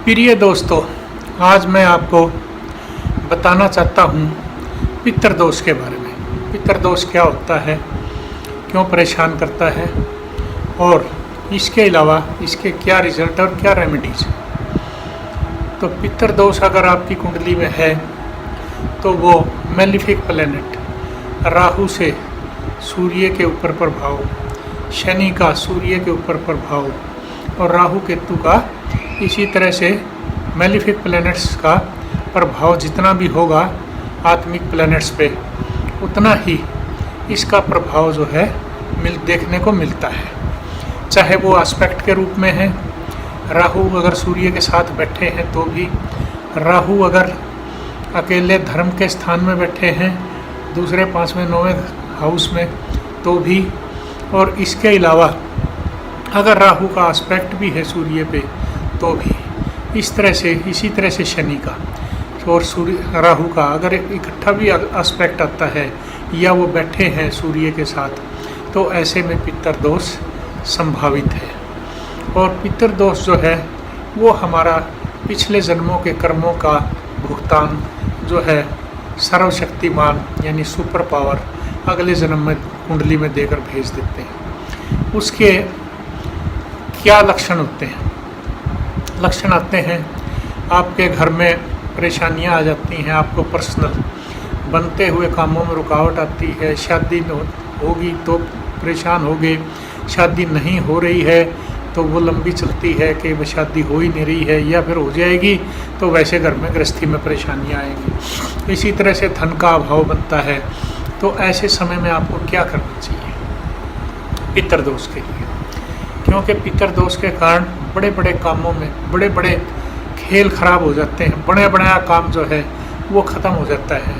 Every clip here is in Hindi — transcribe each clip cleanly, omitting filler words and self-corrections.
प्रिय दोस्तों, आज मैं आपको बताना चाहता हूँ पितृदोष के बारे में। पितृदोष क्या होता है, क्यों परेशान करता है और इसके अलावा इसके क्या रिजल्ट और क्या रेमेडीज। तो पितृदोष अगर आपकी कुंडली में है तो वो मेलिफिक प्लैनेट राहु से सूर्य के ऊपर प्रभाव, शनि का सूर्य के ऊपर प्रभाव और राहु केतु का इसी तरह से मेलिफिक प्लैनेट्स का प्रभाव जितना भी होगा आत्मिक प्लैनेट्स पे, उतना ही इसका प्रभाव जो है देखने को मिलता है। चाहे वो एस्पेक्ट के रूप में है, राहु अगर सूर्य के साथ बैठे हैं तो भी, राहु अगर अकेले धर्म के स्थान में बैठे हैं दूसरे 5वें 9वें हाउस में तो भी, और इसके अलावा अगर राहु का एस्पेक्ट भी है सूर्य पे तो भी, इस तरह से इसी तरह से शनि का और सूर्य राहु का अगर इकट्ठा भी एस्पेक्ट आता है या वो बैठे हैं सूर्य के साथ, तो ऐसे में पितृदोष संभावित है। और पितृदोष जो है वो हमारा पिछले जन्मों के कर्मों का भुगतान जो है सर्वशक्तिमान यानी सुपर पावर अगले जन्म में कुंडली में देकर भेज देते हैं। उसके क्या लक्षण होते हैं? लक्षण आते हैं, आपके घर में परेशानियां आ जाती हैं, आपको पर्सनल बनते हुए कामों में रुकावट आती है, शादी होगी तो परेशान होगे, शादी नहीं हो रही है तो वो लंबी चलती है कि वह शादी हो ही नहीं रही है, या फिर हो जाएगी तो वैसे घर में गृहस्थी में परेशानियां आएंगी। इसी तरह से धन का अभाव बनता है। तो ऐसे समय में आपको क्या करना चाहिए पितृदोष के लिए? क्योंकि पितृदोष के कारण बड़े बड़े कामों में बड़े बड़े खेल खराब हो जाते हैं, बड़ा बड़ा काम जो है वो ख़त्म हो जाता है,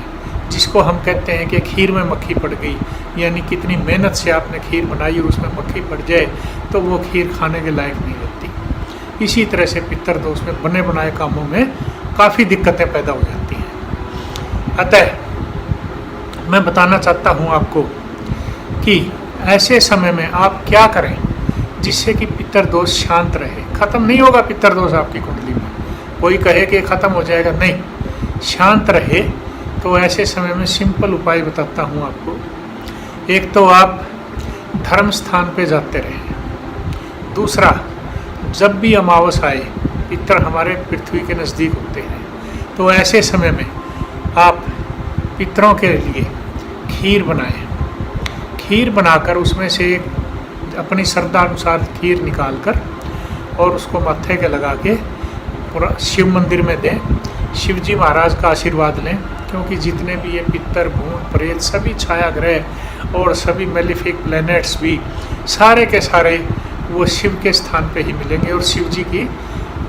जिसको हम कहते हैं कि खीर में मक्खी पड़ गई। यानी कितनी मेहनत से आपने खीर बनाई और उसमें मक्खी पड़ जाए तो वो खीर खाने के लायक नहीं रहती। इसी तरह से पितृदोष में बने बनाए कामों में काफ़ी दिक्कतें पैदा हो जाती हैं। अतः मैं बताना चाहता हूँ आपको कि ऐसे समय में आप क्या करें जिससे कि पितृदोष शांत रहे। ख़त्म नहीं होगा पितृदोष आपकी कुंडली में, कोई कहे कि ख़त्म हो जाएगा, नहीं, शांत रहे। तो ऐसे समय में सिंपल उपाय बताता हूँ आपको। एक तो आप धर्म स्थान पे जाते रहें। दूसरा, जब भी अमावस आए, पितर हमारे पृथ्वी के नज़दीक होते हैं, तो ऐसे समय में आप पितरों के लिए खीर बनाएं। खीर बनाकर उसमें से एक अपनी श्रद्धा अनुसार खीर निकाल कर और उसको माथे के लगा के पूरा शिव मंदिर में दें। शिव जी महाराज का आशीर्वाद लें, क्योंकि जितने भी ये पितर भूत प्रेत सभी छाया ग्रह और सभी मेलिफिक प्लैनेट्स भी सारे के सारे वो शिव के स्थान पे ही मिलेंगे और शिव जी की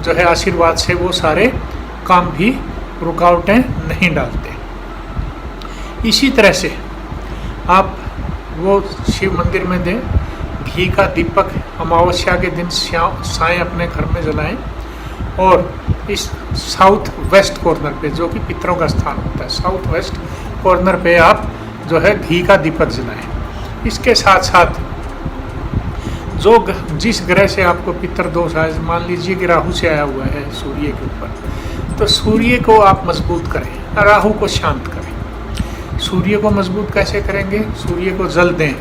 जो है आशीर्वाद से वो सारे काम भी रुकावटें नहीं डालते। इसी तरह से आप वो शिव मंदिर में दें। घी का दीपक अमावस्या के दिन साएं अपने घर में जलाएं और इस साउथ वेस्ट कॉर्नर पे, जो कि पितरों का स्थान होता है, साउथ वेस्ट कॉर्नर पे आप जो है घी का दीपक जलाएं। इसके साथ साथ जिस ग्रह से आपको पितृदोष आए, मान लीजिए कि राहु से आया हुआ है सूर्य के ऊपर, तो सूर्य को आप मजबूत करें, राहु को शांत करें। सूर्य को मजबूत कैसे करेंगे? सूर्य को जल दें,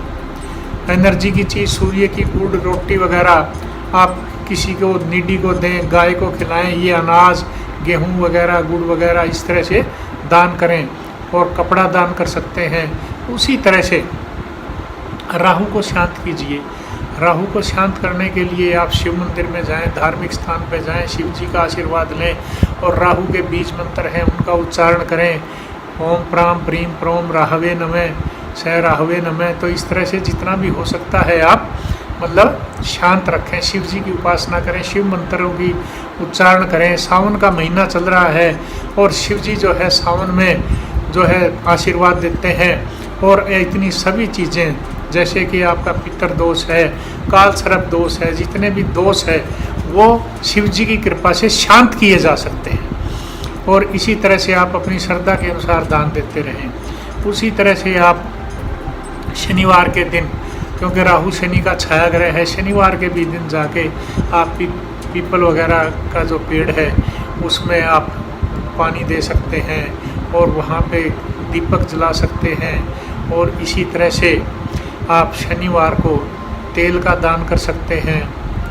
एनर्जी की चीज़ सूर्य की गुड़ रोटी वगैरह आप किसी को नीडी को दें, गाय को खिलाएं। ये अनाज गेहूं वगैरह गुड़ वगैरह इस तरह से दान करें और कपड़ा दान कर सकते हैं। उसी तरह से राहु को शांत कीजिए। राहु को शांत करने के लिए आप शिव मंदिर में जाएं, धार्मिक स्थान पर जाएं, शिव जी का आशीर्वाद लें और राहु के बीज मंत्र हैं उनका उच्चारण करें। ओम प्राम प्रीम प्रोम राहवे नमः सह राहवे नमः। तो इस तरह से जितना भी हो सकता है आप मतलब शांत रखें, शिव जी की उपासना करें, शिव मंत्रों की उच्चारण करें। सावन का महीना चल रहा है और शिव जी जो है सावन में जो है आशीर्वाद देते हैं और इतनी सभी चीज़ें, जैसे कि आपका पितृदोष है, काल सर्प दोष है, जितने भी दोष है वो शिव जी की कृपा से शांत किए जा सकते हैं। और इसी तरह से आप अपनी श्रद्धा के अनुसार दान देते रहें। उसी तरह से आप शनिवार के दिन, क्योंकि राहु शनि का छाया ग्रह है, शनिवार के भी दिन जाके आप पीपल वगैरह का जो पेड़ है उसमें आप पानी दे सकते हैं और वहाँ पे दीपक जला सकते हैं। और इसी तरह से आप शनिवार को तेल का दान कर सकते हैं।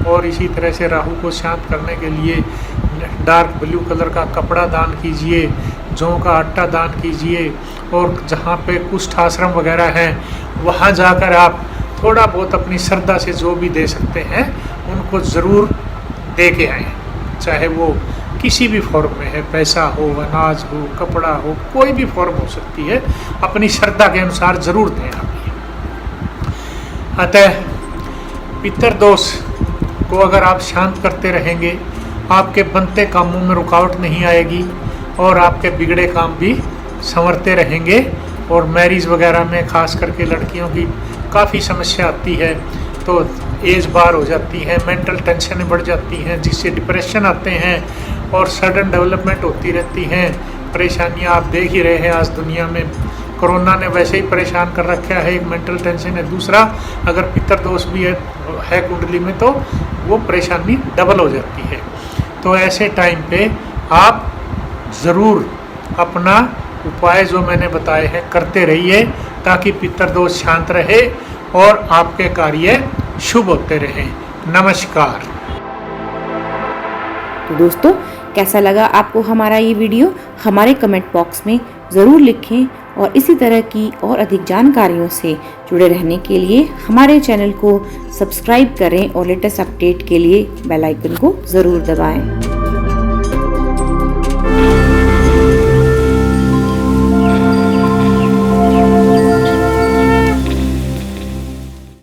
और इसी तरह से राहु को शांत करने के लिए डार्क ब्लू कलर का कपड़ा दान कीजिए, जौ का आटा दान कीजिए। और जहाँ पे कुष्ठ आश्रम वगैरह हैं वहाँ जाकर आप थोड़ा बहुत अपनी श्रद्धा से जो भी दे सकते हैं उनको ज़रूर दे के आएँ, चाहे वो किसी भी फॉर्म में है, पैसा हो, अनाज हो, कपड़ा हो, कोई भी फॉर्म हो सकती है, अपनी श्रद्धा के अनुसार ज़रूर दें आप। अतः पितृदोष को अगर आप शांत करते रहेंगे, आपके बनते कामों में रुकावट नहीं आएगी और आपके बिगड़े काम भी संवरते रहेंगे। और मैरिज वगैरह में खास करके लड़कियों की काफ़ी समस्या आती है, तो एज बार हो जाती है, मेंटल टेंशन बढ़ जाती हैं, जिससे डिप्रेशन आते हैं और सडन डेवलपमेंट होती रहती हैं। परेशानियां आप देख ही रहे हैं आज दुनिया में। कोरोना ने वैसे ही परेशान कर रखा है, एक मेंटल टेंशन है, दूसरा अगर पितृदोष भी है कुंडली में तो वो परेशानी डबल हो जाती है। तो ऐसे टाइम पे आप ज़रूर अपना उपाय जो मैंने बताए हैं करते रहिए, ताकि पितृदोष शांत रहे और आपके कार्य शुभ होते रहें। नमस्कार। तो दोस्तों, कैसा लगा आपको हमारा ये वीडियो? हमारे कमेंट बॉक्स में ज़रूर लिखें और इसी तरह की और अधिक जानकारियों से जुड़े रहने के लिए हमारे चैनल को सब्सक्राइब करें और लेटेस्ट अपडेट के लिए बेल आइकन को ज़रूर दबाएं।